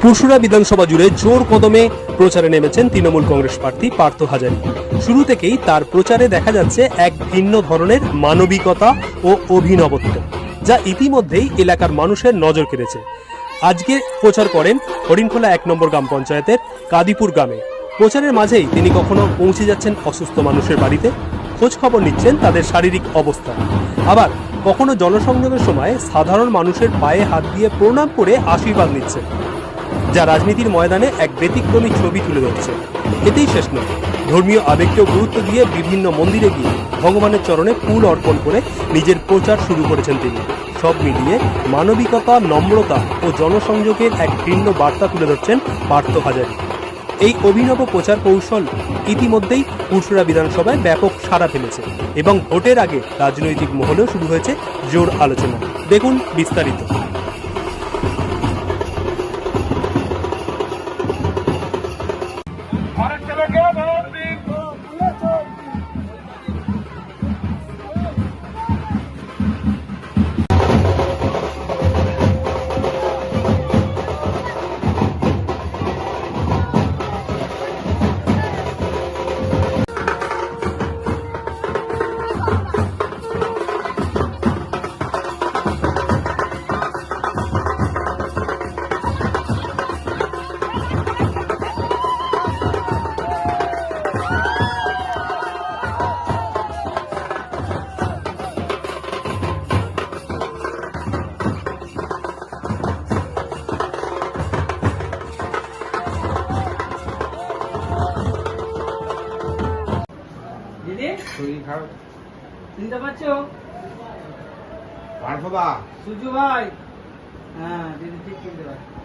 পুরসুরা বিধানসভা জুড়ে জোর কদমে প্রচারে নেমেছেন তৃণমূল কংগ্রেস প্রার্থী পার্থ হাজারি। শুরু থেকেই তার প্রচারে দেখা যাচ্ছে এক ভিন্ন ধরনের মানবিকতা ও অভিনবত্ব, যা ইতিমধ্যেই এলাকার মানুষের নজর কেড়েছে। আজকে প্রচার করেন হরিণখোলা 1 নম্বর গ্রাম পঞ্চায়েতের কাদিপুর গ্রামে। প্রচারের মাঝেই তিনি কখনো পৌঁছে যাচ্ছেন অসুস্থ মানুষের বাড়িতে, খোঁজ খবর নিচ্ছেন তাদের শারীরিক অবস্থা, আবার কখনো জনসংযোগের সময় সাধারণ মানুষের পায়ে হাত দিয়ে প্রণাম করে আশীর্বাদ নিচ্ছেন, যা রাজনীতির ময়দানে এক ব্যতিক্রমী ছবি তুলে ধরছে। এতেই শেষ নয়, ধর্মীয় আবেগকেও গুরুত্ব দিয়ে বিভিন্ন মন্দিরে গিয়ে ভগবানের চরণে ফুল অর্পণ করে নিজের প্রচার শুরু করেছেন তিনি। সব মিলিয়ে মানবিকতা, নম্রতা ও জনসংযোগের এক ভিন্ন বার্তা তুলে ধরছেন পার্থ হাজারি। এই অভিনব প্রচার কৌশল ইতিমধ্যেই পুরসুরা বিধানসভায় ব্যাপক সাড়া ফেলেছে এবং ভোটের আগে রাজনৈতিক মহলেও শুরু হয়েছে জোর আলোচনা। দেখুন বিস্তারিত। দিদি শরীর খারাপ। চিনতে পারছো? পার্থদা, সূর্য ভাই। হ্যাঁ দিদি ঠিক চিনতে পারছি।